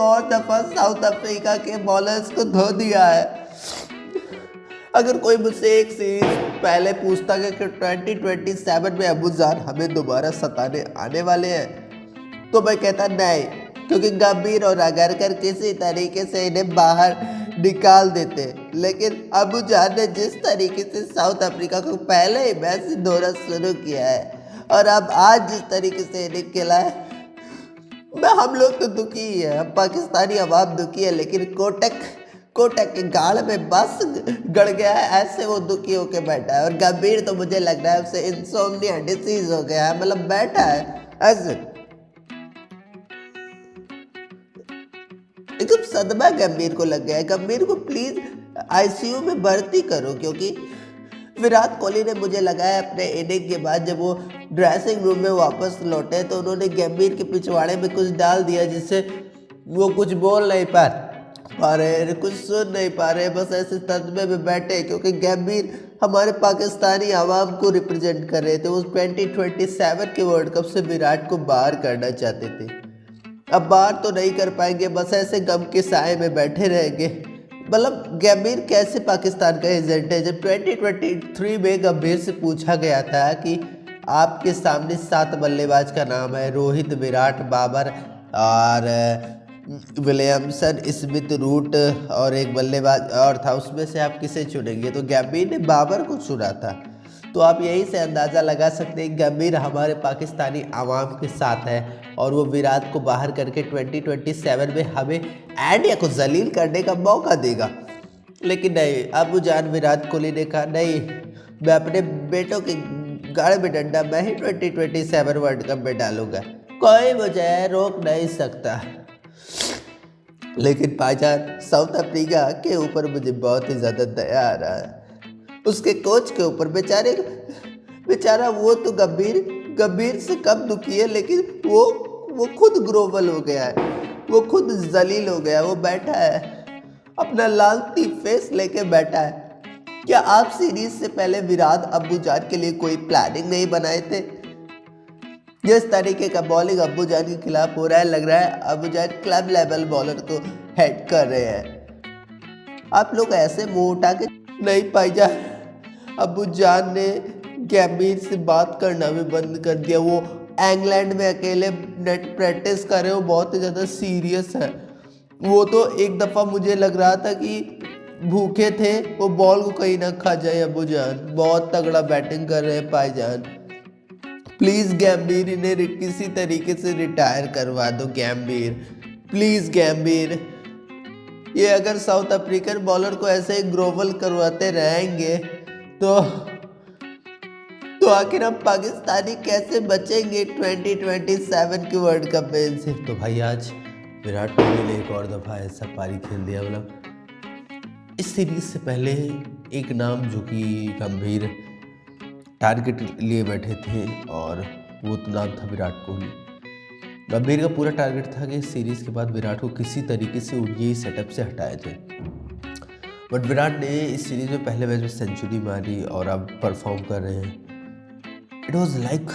और दफा south Africa के बॉलर्स को धो दिया है। अगर कोई मुझसे एक सीरीज पहले पूछता कि 2027 में अबूजान हमें दोबारा सताने आने वाले हैं तो मैं कहता नहीं, क्योंकि गंभीर और अगरकर किसी तरीके से इन्हें बाहर निकाल देते। लेकिन अबूजान ने जिस तरीके से साउथ अफ्रीका को पहले ही मैच से धोना शुरू किया है और अब आज जिस तरीके से इन्हें खेला है, हम लोग तो दुखी ही है, हम पाकिस्तानी अवाम दुखी है। लेकिन कोटक के गाड़ में बस गड़ गया है, ऐसे वो दुखी होके बैठा है। और गंभीर तो मुझे लग रहा है उसे इंसोम्निया डिसीज हो गया है, मतलब बैठा है ऐसे एकदम सदमा गंभीर को लग गया है। गंभीर को प्लीज आईसीयू में भर्ती करो, क्योंकि विराट कोहली ने मुझे लगा है अपने इनिंग के बाद जब वो ड्रेसिंग रूम में वापस लौटे तो उन्होंने गंभीर के पिछवाड़े में कुछ डाल दिया जिससे वो कुछ बोल नहीं पा रहे, कुछ सुन नहीं पा रहे, बस ऐसे सदमे में बैठे। क्योंकि गंभीर हमारे पाकिस्तानी आवाम को रिप्रेजेंट कर रहे थे। वो 2027 के वर्ल्ड कप से विराट को बाहर करना चाहते थे। अब बाहर तो नहीं कर पाएंगे, बस ऐसे गम के साए में बैठे रहेंगे। मतलब गंभीर कैसे पाकिस्तान का एजेंट है? जब 2023 में गंभीर से पूछा गया था कि आपके सामने 7 बल्लेबाज का नाम है, रोहित, विराट, बाबर और विलियमसन, स्मिथ, रूट और एक बल्लेबाज और था, उसमें से आप किसे चुनेंगे? तो गंभीर ने बाबर को चुना था। तो आप यहीं से अंदाज़ा लगा सकते हैं गंभीर हमारे पाकिस्तानी आवाम के साथ है और वो विराट को बाहर करके 2027 में हमें इंडिया को जलील करने का मौका देगा। लेकिन नहीं, अबूजान विराट कोहली ने कहा नहीं, मैं अपने बेटों के गाड़े में डंडा मैं ही 2027 वर्ल्ड कप में डालूंगा, कोई मुझे रोक नहीं सकता। लेकिन भाईजान साउथ अफ्रीका के ऊपर मुझे बहुत ही ज़्यादा दया आ रहा है, उसके कोच के ऊपर। बेचारा वो तो गंभीर से कम दुखी है, लेकिन वो खुद ग्लोबल हो गया है, वो खुद जलील हो गया है। वो बैठा है अपना लालती फेस लेके बैठा है। क्या आप सीरीज से पहले विराट अबूजान के लिए कोई प्लानिंग नहीं बनाए थे? जिस तरीके का बॉलिंग अबूजान के खिलाफ हो रहा है, लग रहा है अबूजान क्लब लेवल बॉलर को हेड कर रहे हैं। आप लोग ऐसे मुंह उठा के नहीं भाईजान, अबूजान ने गंभीर से बात करना भी बंद कर दिया। वो इंग्लैंड में अकेले नेट प्रैक्टिस कर रहे हो, बहुत ही ज़्यादा सीरियस है। वो तो एक दफ़ा मुझे लग रहा था कि भूखे थे, वो बॉल को कहीं ना खा जाए। अबूजान बहुत तगड़ा बैटिंग कर रहे हैं भाईजान, प्लीज़ गंभीर इन्हें किसी तरीके से रिटायर करवा दो। गंभीर प्लीज़ गंभीर, ये अगर साउथ अफ्रीकन बॉलर को ऐसे ही ग्लोबल करवाते रहेंगे तो आखिर हम पाकिस्तानी कैसे बचेंगे 2027 के वर्ल्ड कप में से? तो भाई आज विराट कोहली ने एक और दफ़ा ऐसा पारी खेल दिया। मतलब इस सीरीज से पहले एक नाम जो कि गंभीर टारगेट लिए बैठे थे और वो तो नाम था विराट कोहली। गंभीर का पूरा टारगेट था कि इस सीरीज़ के बाद विराट को किसी तरीके से ओडीआई सेटअप से हटाया जाए। बट विराट ने इस सीरीज़ में पहले मैच में सेंचुरी मारी और अब परफॉर्म कर रहे हैं। इट वॉज लाइक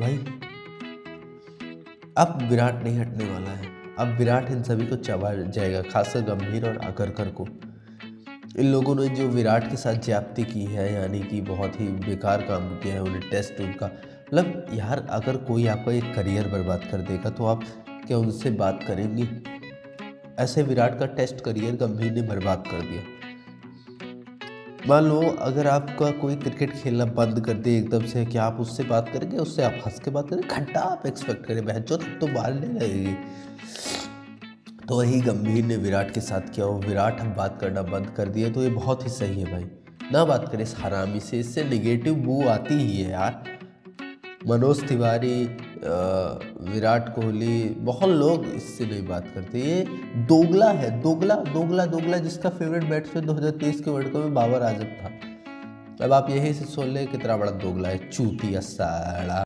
भाई अब विराट नहीं हटने वाला है, अब विराट इन सभी को चबा जाएगा, खासकर गंभीर और अगरकर को। इन लोगों ने जो विराट के साथ ज्यादती की है, यानी कि बहुत ही बेकार काम किया है, उन्हें टेस्ट उनका मतलब यार, अगर कोई आपका एक करियर बर्बाद कर देगा तो आप क्या उनसे बात करेंगे? ऐसे विराट का टेस्ट करियर गंभीर ने बर्बाद कर दिया। मान लो अगर आपका कोई क्रिकेट खेलना बंद कर दे एकदम से, क्या आप उससे बात करेंगे? उससे आप हंस के बात करेंगे? घंटा आप एक्सपेक्ट करें बहन जो तो मारने लगेगी। तो वही गंभीर ने विराट के साथ किया, वो विराट हम बात करना बंद कर दिया। तो ये बहुत ही सही है भाई, ना बात करें इस हरामी से, इससे निगेटिव बू आती ही है यार। मनोज तिवारी, विराट कोहली, बहुत लोग इससे नहीं बात करते। ये दोगला है, दोगला जिसका फेवरेट बैट्समैन 2023 के वर्ल्ड कप में बाबर आजम था। अब आप यही से सुन ले कितना बड़ा दोगला है, चूतिया साला।